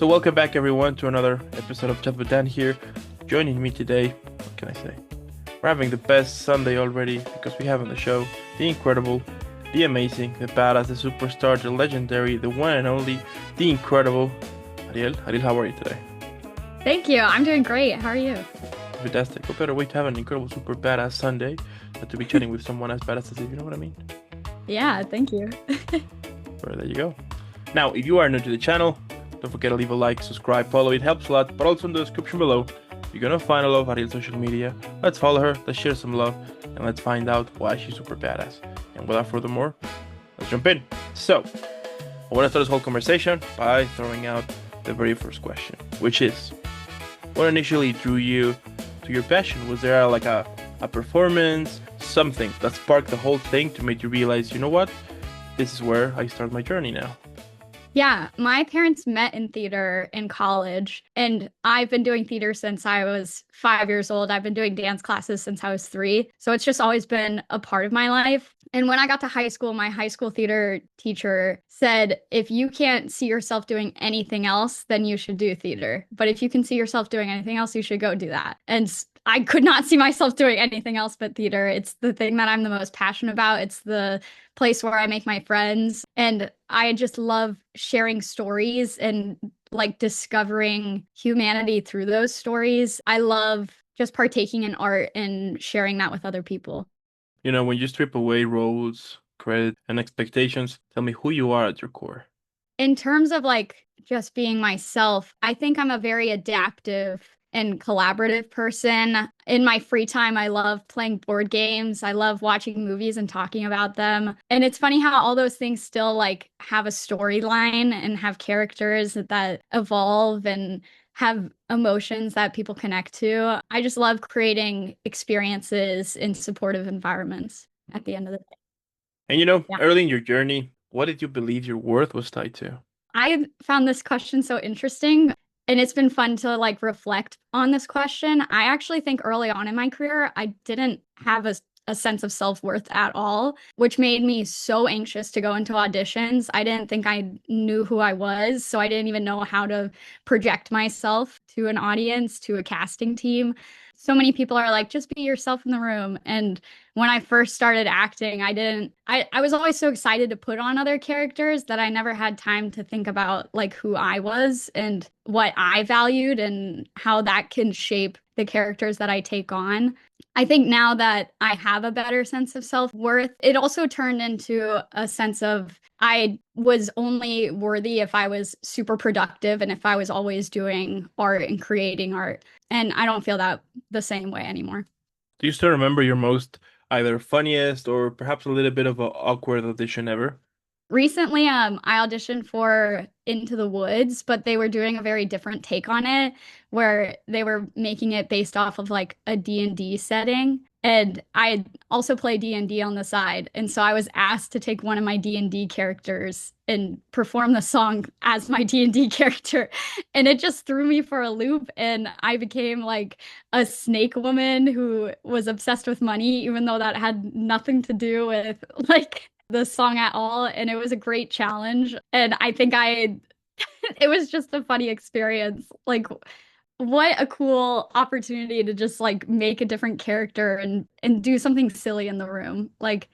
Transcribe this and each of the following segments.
So welcome back everyone to another episode of Chat with Dan here. Joining me today, what can I say? We're having the best Sunday already because we have on the show the incredible, the amazing, the badass, the superstar, the legendary, the one and only, the incredible Ariel. Ariel, how are you today? Thank you. I'm doing great. How are you? Fantastic. What better way to have an incredible, super badass Sunday than to be chatting with someone as badass as you, you know what I mean? Yeah, thank you. Well, there you go. Now, if you are new to the channel, don't forget to leave a like, subscribe, follow. It helps a lot. But also in the description below, you're gonna find all of Ariel's social media. Let's follow her, let's share some love, and let's find out why she's super badass. And without further more, let's jump in. So, I want to start this whole conversation by throwing out the very first question, which is, what initially drew you to your passion? Was there like a performance, something that sparked the whole thing to make you realize, you know what, this is where I start my journey now? Yeah, my parents met in theater in college, and I've been doing theater since I was 5 years old. I've been doing dance classes since I was 3. So it's just always been a part of my life. And when I got to high school, my high school theater teacher said, if you can't see yourself doing anything else, then you should do theater. But if you can see yourself doing anything else, you should go do that. And I could not see myself doing anything else but theater. It's the thing that I'm the most passionate about. It's the place where I make my friends. And I just love sharing stories and like discovering humanity through those stories. I love just partaking in art and sharing that with other people. You know, when you strip away roles, credit, and expectations, tell me who you are at your core. In terms of like just being myself, I think I'm a very adaptive and collaborative person. In my free time, I love playing board games. I love watching movies and talking about them. And it's funny how all those things still like have a storyline and have characters that evolve and have emotions that people connect to. I just love creating experiences in supportive environments at the end of the day. And you know, Yeah. early in your journey, what did you believe your worth was tied to? I found this question so interesting, and it's been fun to like reflect on this question. I actually think early on in my career, I didn't have a sense of self-worth at all, which made me so anxious to go into auditions. I didn't think I knew who I was, so I didn't even know how to project myself to an audience, to a casting team. So many people are like, just be yourself in the room. And when I first started acting, I was always so excited to put on other characters that I never had time to think about like who I was and what I valued and how that can shape the characters that I take on. I think now that I have a better sense of self-worth, it also turned into a sense of I was only worthy if I was super productive and if I was always doing art and creating art. And I don't feel that the same way anymore. Do you still remember your most either funniest or perhaps a little bit of an awkward audition ever? Recently, I auditioned for Into the Woods, but they were doing a very different take on it, where they were making it based off of like a D&D setting. And I also play D&D on the side. And so I was asked to take one of my D&D characters and perform the song as my D&D character. And it just threw me for a loop. And I became like a snake woman who was obsessed with money, even though that had nothing to do with like the song at all. And it was a great challenge. And I think it was just a funny experience. Like, what a cool opportunity to just like make a different character and do something silly in the room. Like,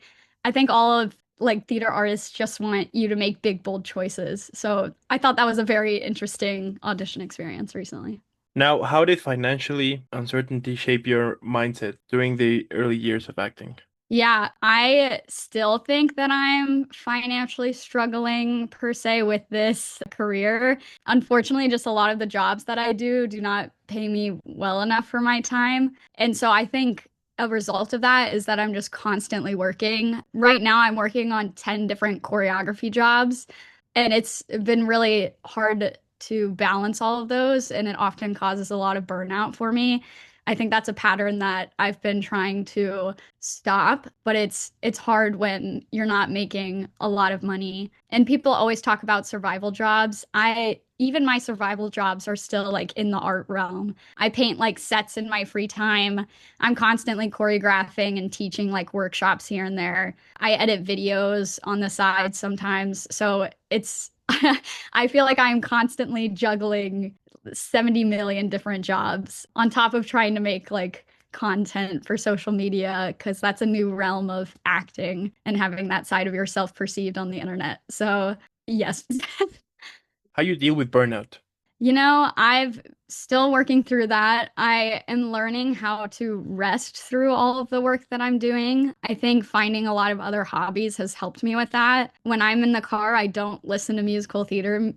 I think all of like theater artists just want you to make big, bold choices. So I thought that was a very interesting audition experience recently. Now, how did financially uncertainty shape your mindset during the early years of acting? Yeah, I still think that I'm financially struggling per se with this career. Unfortunately, just a lot of the jobs that I do not pay me well enough for my time. And so I think a result of that is that I'm just constantly working. Right now, I'm working on 10 different choreography jobs, and it's been really hard to balance all of those, and it often causes a lot of burnout for me. I think that's a pattern that I've been trying to stop, but it's hard when you're not making a lot of money. And people always talk about survival jobs. I even my survival jobs are still like in the art realm. I paint like sets in my free time. I'm constantly choreographing and teaching like workshops here and there. I edit videos on the side sometimes. So I feel like I'm constantly juggling 70 million different jobs on top of trying to make like content for social media because that's a new realm of acting and having that side of yourself perceived on the internet. So, yes. How you deal with burnout? I've still working through that. I am learning how to rest through all of the work that I'm doing. I think finding a lot of other hobbies has helped me with that. When I'm in the car, I don't listen to musical theater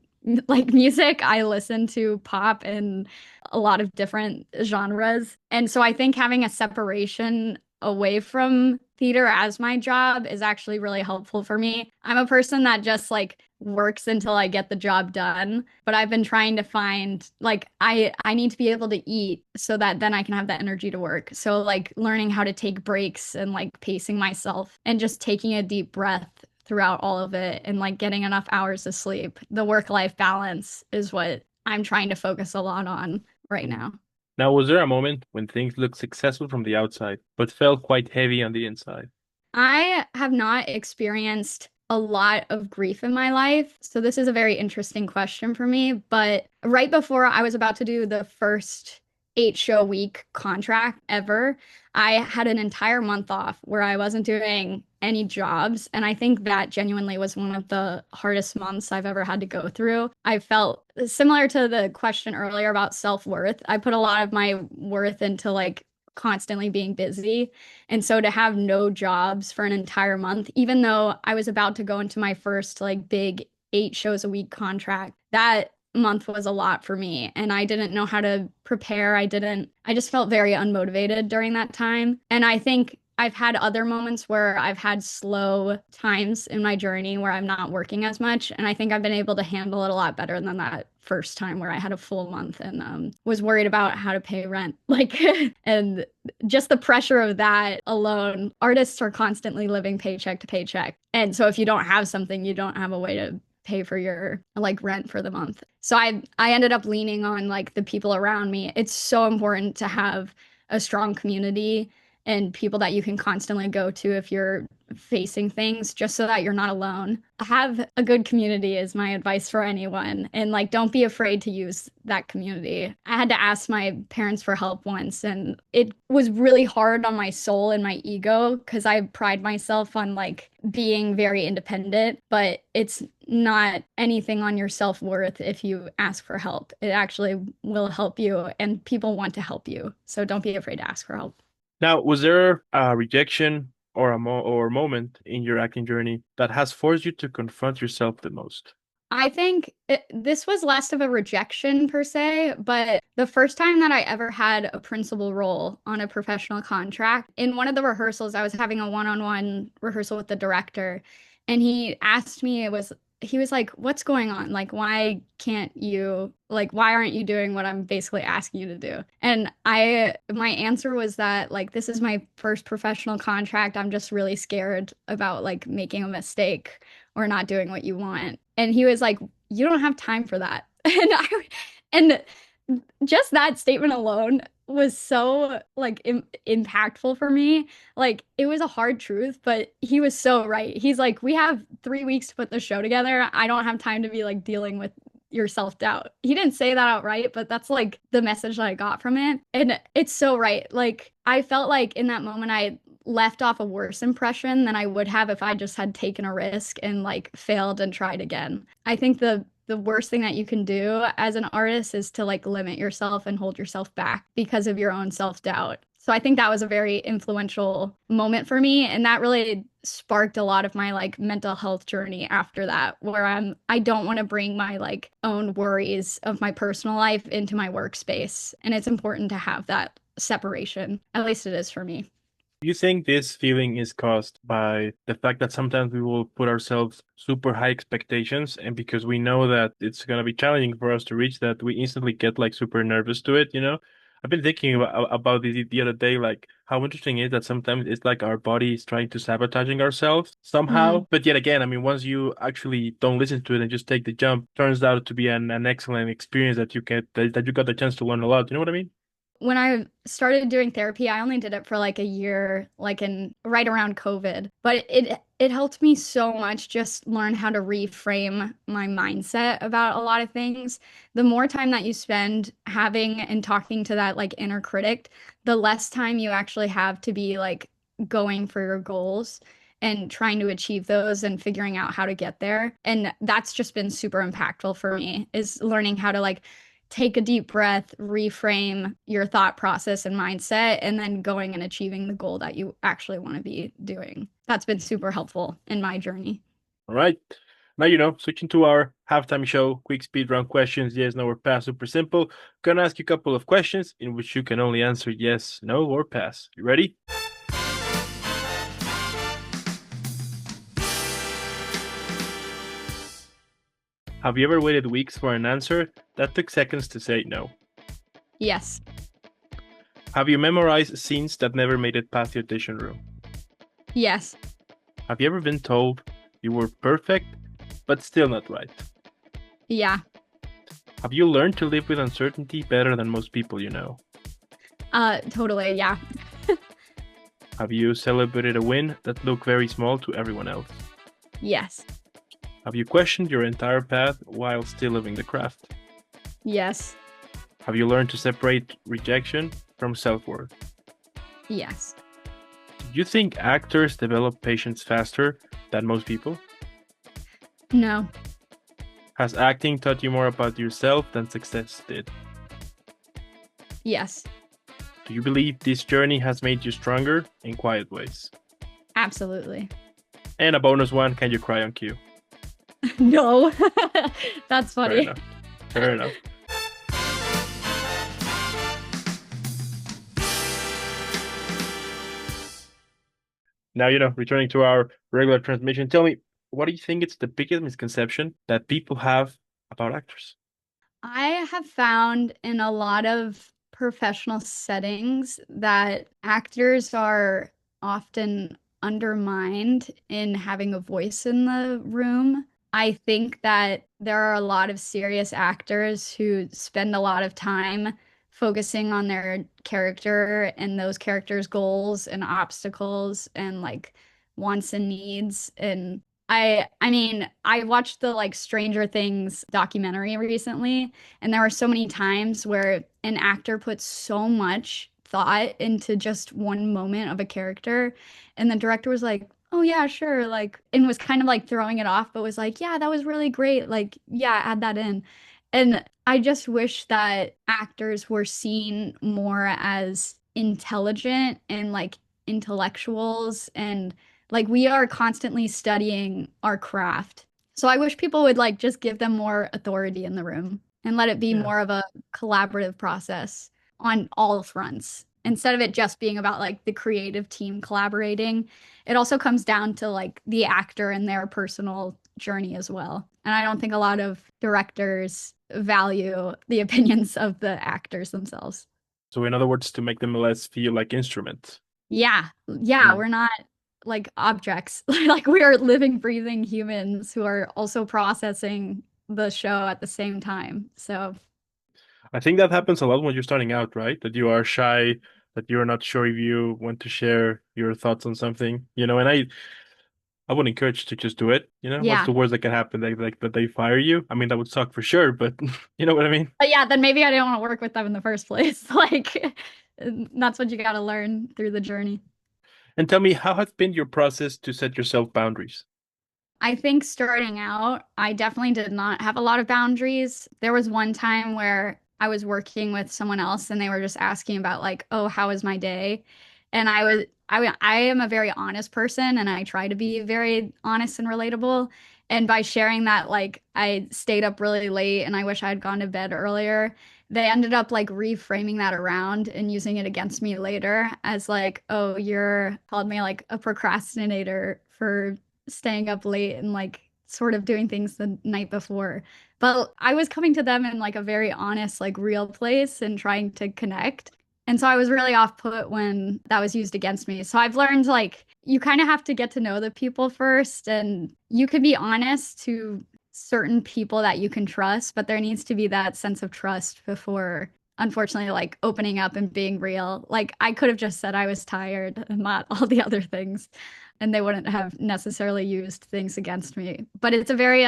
like music. I listen to pop and a lot of different genres. And so I think having a separation away from theater as my job is actually really helpful for me. I'm a person that just like works until I get the job done, but I've been trying to find like I need to be able to eat so that then I can have the energy to work. So like learning how to take breaks and like pacing myself and just taking a deep breath throughout all of it and like getting enough hours of sleep. The work-life balance is what I'm trying to focus a lot on right Mm. now. Now, was there a moment when things looked successful from the outside, but felt quite heavy on the inside? I have not experienced a lot of grief in my life. So this is a very interesting question for me. But right before I was about to do the first 8 show week contract ever, I had an entire month off where I wasn't doing any jobs. And I think that genuinely was one of the hardest months I've ever had to go through. I felt similar to the question earlier about self-worth. I put a lot of my worth into like constantly being busy. And so to have no jobs for an entire month, even though I was about to go into my first like big 8 shows a week contract, that month was a lot for me. And I didn't know how to prepare. I just felt very unmotivated during that time. And I think I've had other moments where I've had slow times in my journey where I'm not working as much. And I think I've been able to handle it a lot better than that first time where I had a full month and was worried about how to pay rent. Like, and just the pressure of that alone, artists are constantly living paycheck to paycheck. And so if you don't have something, you don't have a way to pay for your like rent for the month. So I ended up leaning on like the people around me. It's so important to have a strong community and people that you can constantly go to if you're facing things just so that you're not alone. Have a good community is my advice for anyone. And like, don't be afraid to use that community. I had to ask my parents for help once, and it was really hard on my soul and my ego because I pride myself on like being very independent, but it's not anything on your self-worth if you ask for help. It actually will help you, and people want to help you. So don't be afraid to ask for help. Now, was there a rejection or a moment in your acting journey that has forced you to confront yourself the most? I think this was less of a rejection per se, but the first time that I ever had a principal role on a professional contract, in one of the rehearsals, I was having a one-on-one rehearsal with the director, and he asked me, he was like, "What's going on? Like, why aren't you doing what I'm basically asking you to do?" And my answer was that, like, this is my first professional contract. I'm just really scared about like making a mistake or not doing what you want. And he was like, "You don't have time for that." And just that statement alone was so like impactful for me. Like it was a hard truth, but he was so right. He's like, "We have 3 weeks to put the show together. I don't have time to be like dealing with your self-doubt." He didn't say that outright, but that's like the message that I got from it. And it's so right. Like I felt like in that moment I left off a worse impression than I would have if I just had taken a risk and like failed and tried again. I think the worst thing that you can do as an artist is to like limit yourself and hold yourself back because of your own self-doubt. So I think that was a very influential moment for me, and that really sparked a lot of my like mental health journey after that, where I don't want to bring my like own worries of my personal life into my workspace, and it's important to have that separation. At least it is for me. Do you think this feeling is caused by the fact that sometimes we will put ourselves super high expectations, and because we know that it's going to be challenging for us to reach that, we instantly get like super nervous to it, you know? I've been thinking about this the other day, like how interesting it is that sometimes it's like our body is trying to sabotaging ourselves Mm. somehow. But yet again, I mean, once you actually don't listen to it and just take the jump, turns out to be an excellent experience that you get that you got the chance to learn a lot. You know what I mean? when I started doing therapy, I only did it for like a year, like in right around COVID. But it helped me so much just learn how to reframe my mindset about a lot of things. The more time that you spend having and talking to that like inner critic, the less time you actually have to be like going for your goals and trying to achieve those and figuring out how to get there. And that's just been super impactful for me is learning how to like take a deep breath, reframe your thought process and mindset, and then going and achieving the goal that you actually want to be doing. That's been super helpful in my journey. All right. Now switching to our halftime show, quick speed round questions, yes, no, or pass, super simple. Gonna ask you a couple of questions in which you can only answer yes, no, or pass. You ready? Have you ever waited weeks for an answer that took seconds to say no? Yes. Have you memorized scenes that never made it past the audition room? Yes. Have you ever been told you were perfect, but still not right? Yeah. Have you learned to live with uncertainty better than most people you know? Totally. Yeah. Have you celebrated a win that looked very small to everyone else? Yes. Have you questioned your entire path while still living the craft? Yes. Have you learned to separate rejection from self-worth? Yes. Do you think actors develop patience faster than most people? No. Has acting taught you more about yourself than success did? Yes. Do you believe this journey has made you stronger in quiet ways? Absolutely. And a bonus one, can you cry on cue? No. That's Fair funny. enough. Fair enough. Now, returning to our regular transmission, tell me, what do you think is the biggest misconception that people have about actors? I have found in a lot of professional settings that actors are often undermined in having a voice in the room. I think that there are a lot of serious actors who spend a lot of time focusing on their character and those characters' goals and obstacles and like wants and needs. And I mean, I watched the like Stranger Things documentary recently, and there were so many times where an actor puts so much thought into just one moment of a character, and the director was like, "Oh yeah, sure," like, and was kind of like throwing it off, but was like, "Yeah, that was really great. Like, yeah, add that in." And I just wish that actors were seen more as intelligent and like intellectuals and like we are constantly studying our craft. So I wish people would like just give them more authority in the room and let it be Yeah. more of a collaborative process on all fronts. Instead of it just being about like the creative team collaborating, it also comes down to like the actor and their personal journey as well. And I don't think a lot of directors value the opinions of the actors themselves. So, in other words, to make them less feel like instruments. Yeah. Yeah, Mm. we're not like objects. Like we are living, breathing humans who are also processing the show at the same time. So, I think that happens a lot when you're starting out, right? That you are shy, that you're not sure if you want to share your thoughts on something, and I would encourage you to just do it. What's yeah. the worst that can happen? Like that they fire you? I mean, that would suck for sure, but you know what I mean? But yeah, then maybe I didn't want to work with them in the first place. Like that's what you got to learn through the journey. And tell me, how has been your process to set yourself boundaries? I think starting out, I definitely did not have a lot of boundaries. There was one time where I was working with someone else and they were just asking about like, "Oh, how was my day?" And I am a very honest person and I try to be very honest and relatable. And by sharing that like I stayed up really late and I wish I had gone to bed earlier, they ended up like reframing that around and using it against me later as like, "Oh, you're called me like a procrastinator for staying up late and like sort of doing things the night before." But I was coming to them in like a very honest, like real place and trying to connect. And so I was really off put when that was used against me. So I've learned like you kind of have to get to know the people first and you can be honest to certain people that you can trust, but there needs to be that sense of trust before unfortunately, like opening up and being real. Like I could have just said I was tired and not all the other things, and they wouldn't have necessarily used things against me. But it's a very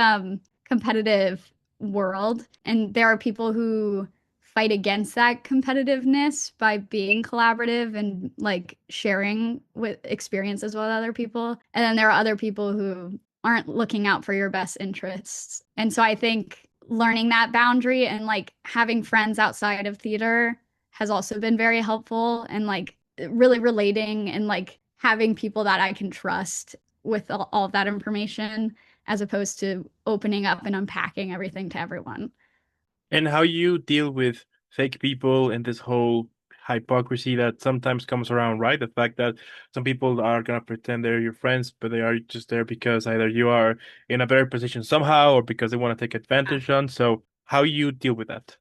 competitive world, and there are people who fight against that competitiveness by being collaborative and like sharing with experiences with other people. And then there are other people who aren't looking out for your best interests. And so I think learning that boundary and like having friends outside of theater has also been very helpful, and like really relating and like having people that I can trust with all of that information as opposed to opening up and unpacking everything to everyone. And how you deal with fake people and this whole hypocrisy that sometimes comes around, right? The fact that some people are gonna pretend they're your friends, but they are just there because either you are in a better position somehow or because they want to take advantage on. So how you deal with that?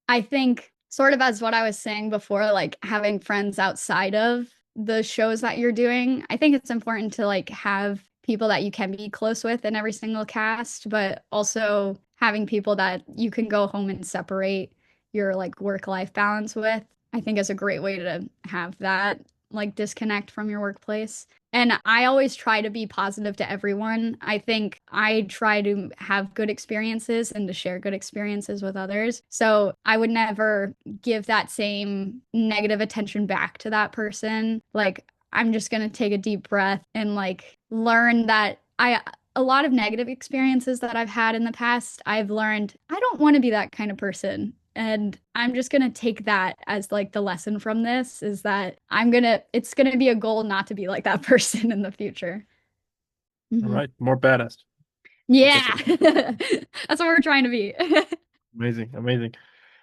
I think, sort of as what I was saying before, like having friends outside of the shows that you're doing, I think it's important to like have people that you can be close with in every single cast, but also having people that you can go home and separate your like work-life balance with. I think is a great way to have that like disconnect from your workplace. And I always try to be positive to everyone. I think I try to have good experiences and to share good experiences with others. So I would never give that same negative attention back to that person. Like, I'm just going to take a deep breath and like learn that a lot of negative experiences that I've had in the past, I've learned I don't want to be that kind of person. And I'm just going to take that as like the lesson from this is that it's going to be a goal not to be like that person in the future. All Mhm. right, more badass. Yeah. Basically. That's what we're trying to be. Amazing, amazing.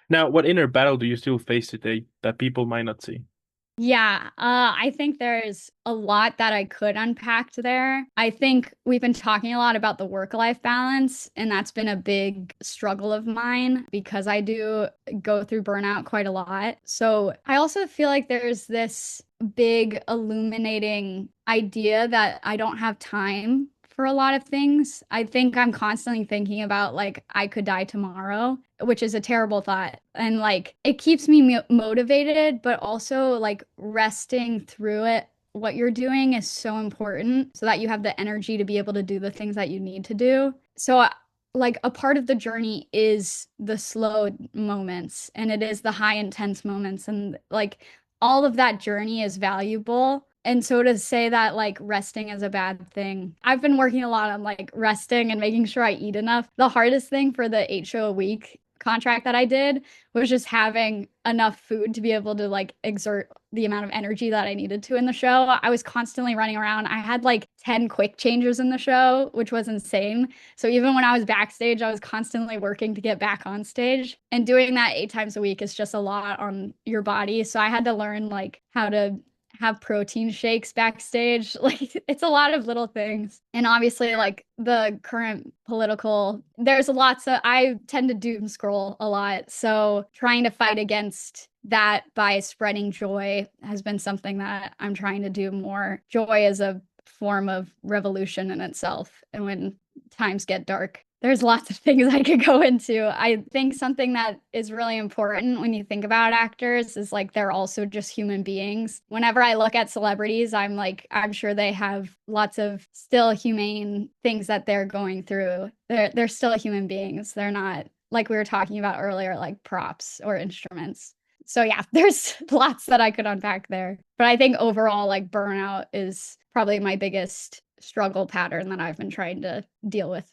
Now, what inner battle do you still face today that people might not see? Yeah, I think there's a lot that I could unpack there. I think we've been talking a lot about the work-life balance, and that's been a big struggle of mine because I do go through burnout quite a lot. So I also feel like there's this big illuminating idea that I don't have time for a lot of things. I think I'm constantly thinking about like I could die tomorrow, which is a terrible thought. And like it keeps me motivated, but also like resting through it. What you're doing is so important so that you have the energy to be able to do the things that you need to do. So like a part of the journey is the slow moments and it is the high intense moments and like all of that journey is valuable. And so to say that like resting is a bad thing, I've been working a lot on like resting and making sure I eat enough. The hardest thing for the 8 show a week contract that I did was just having enough food to be able to like exert the amount of energy that I needed to in the show. I was constantly running around. I had like 10 quick changes in the show, which was insane. So even when I was backstage, I was constantly working to get back on stage. And doing that 8 times a week is just a lot on your body. So I had to learn like how to have protein shakes backstage. Like it's a lot of little things. And obviously like the current political, there's lots of I tend to doom scroll a lot. So trying to fight against that by spreading joy has been something that I'm trying to do more. Joy is a form of revolution in itself. And when times get dark, there's lots of things I could go into. I think something that is really important when you think about actors is like they're also just human beings. Whenever I look at celebrities, I'm like, I'm sure they have lots of still humane things that they're going through. They're still human beings. They're not like we were talking about earlier, like props or instruments. So yeah, there's lots that I could unpack there. But I think overall, like burnout is probably my biggest struggle pattern that I've been trying to deal with.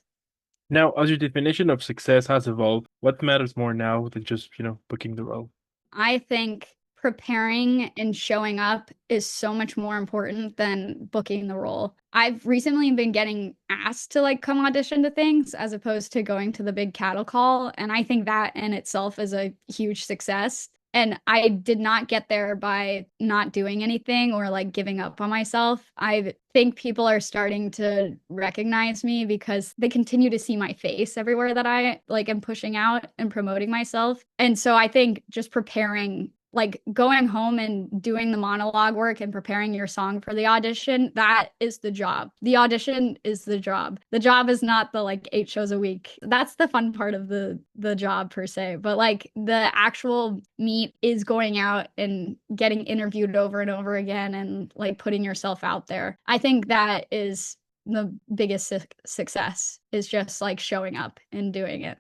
Now, as your definition of success has evolved, what matters more now than just, booking the role? I think preparing and showing up is so much more important than booking the role. I've recently been getting asked to like come audition to things as opposed to going to the big cattle call. And I think that in itself is a huge success. And I did not get there by not doing anything or like giving up on myself. I think people are starting to recognize me because they continue to see my face everywhere that I like am pushing out and promoting myself. And so I think just preparing like going home and doing the monologue work and preparing your song for the audition, that is the job. The audition is the job. The job is not the like 8 shows a week. That's the fun part of the job per se. But like the actual meat is going out and getting interviewed over and over again and like putting yourself out there. I think that is the biggest success, is just like showing up and doing it.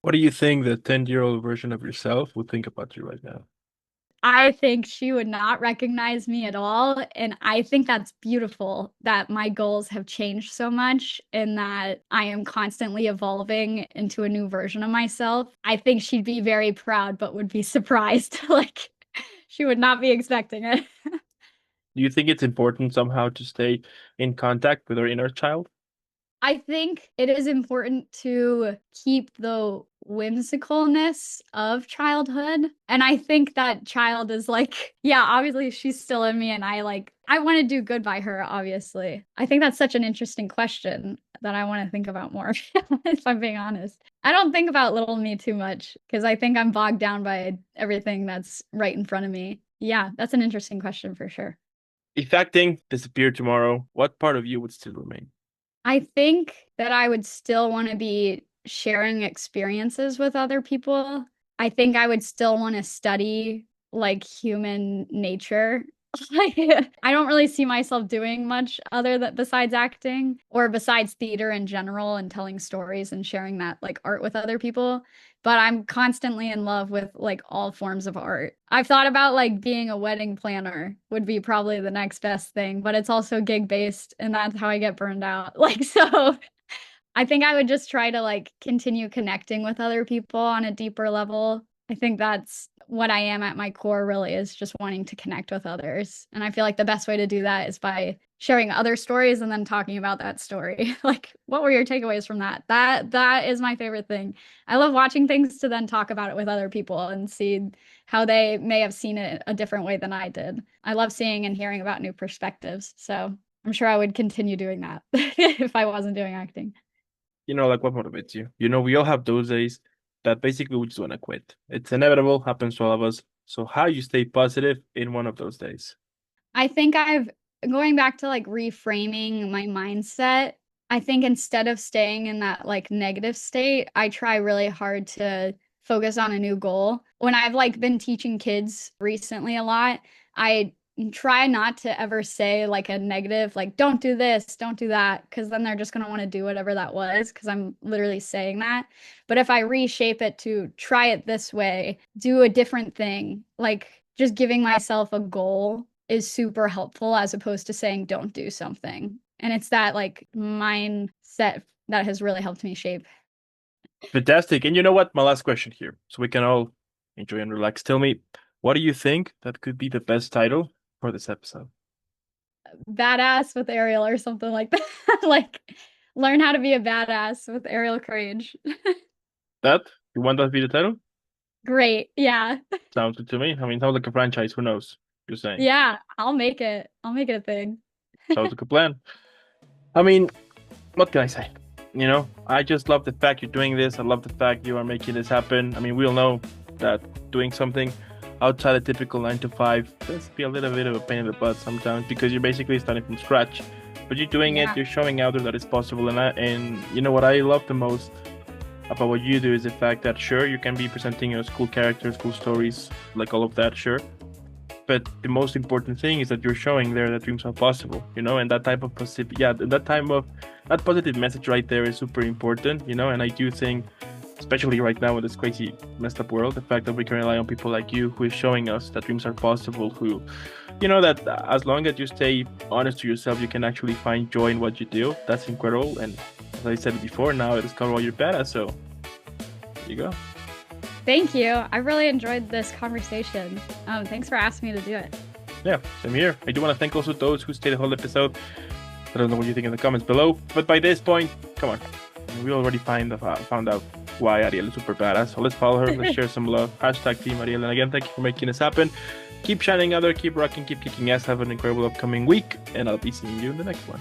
What do you think the 10-year-old version of yourself would think about you right now? I think she would not recognize me at all. And I think that's beautiful that my goals have changed so much and that I am constantly evolving into a new version of myself. I think she'd be very proud, but would be surprised. Like, she would not be expecting it. Do you think it's important somehow to stay in contact with our inner child? I think it is important to keep the whimsicalness of childhood. And I think that child is like, yeah, obviously she's still in me and I want to do good by her, obviously. I think that's such an interesting question that I want to think about more, if I'm being honest. I don't think about little me too much because I think I'm bogged down by everything that's right in front of me. Yeah, that's an interesting question for sure. If acting disappeared tomorrow, what part of you would still remain? I think that I would still want to be sharing experiences with other people. I think I would still want to study like human nature. Like, I don't really see myself doing much other than besides acting or besides theater in general and telling stories and sharing that like art with other people. But I'm constantly in love with like all forms of art. I've thought about like being a wedding planner would be probably the next best thing, but it's also gig based and that's how I get burned out. Like, so I think I would just try to like continue connecting with other people on a deeper level. I think that's what I am at my core, really, is just wanting to connect with others. And I feel like the best way to do that is by sharing other stories and then talking about that story. Like, what were your takeaways from that? That is my favorite thing. I love watching things to then talk about it with other people and see how they may have seen it a different way than I did. I love seeing and hearing about new perspectives. So I'm sure I would continue doing that if I wasn't doing acting. Like what motivates you? We all have those days that basically we just want to quit. It's inevitable, happens to all of us. So how you stay positive in one of those days? I think I've going back to like reframing my mindset. I think instead of staying in that like negative state, I try really hard to focus on a new goal. When I've like been teaching kids recently a lot, I try not to ever say like a negative, like, don't do this, don't do that, because then they're just going to want to do whatever that was, because I'm literally saying that. But if I reshape it to try it this way, do a different thing, like just giving myself a goal is super helpful as opposed to saying don't do something. And it's that like mindset that has really helped me shape. Fantastic. And you know what? My last question here, so we can all enjoy and relax. Tell me, what do you think that could be the best title for this episode? Badass with Ariel or something like that. Like learn how to be a badass with Ariel Kraje. That? You want that to be the title? Great. Yeah. Sounds good to me. I mean, sounds like a franchise. Who knows? You're saying. Yeah. I'll make it. I'll make it a thing. Sounds like a plan. I mean, what can I say? I just love the fact you're doing this. I love the fact you are making this happen. I mean, we all know that doing something outside a typical 9 to 5 does be a little bit of a pain in the butt sometimes because you're basically starting from scratch. But you're doing it, you're showing out there that it's possible. And you know what I love the most about what you do is the fact that sure, you can be presenting cool characters, cool stories, like all of that, sure. But the most important thing is that you're showing there that dreams are possible, and that type of that positive message right there is super important, and I do think, especially right now in this crazy messed up world, the fact that we can rely on people like you who is showing us that dreams are possible, who, that as long as you stay honest to yourself, you can actually find joy in what you do. That's incredible. And as I said before, now I discover why you're badass, so there you go. Thank you. I really enjoyed this conversation. Thanks for asking me to do it. Yeah, same here. I do want to thank also those who stayed the whole episode. I don't know what you think in the comments below, but by this point, come on. We already found out why Ariel is super badass. So let's follow her. Let's share some love. Hashtag Team Ariel. And again, thank you for making this happen. Keep shining out there. Keep rocking. Keep kicking ass. Have an incredible upcoming week. And I'll be seeing you in the next one.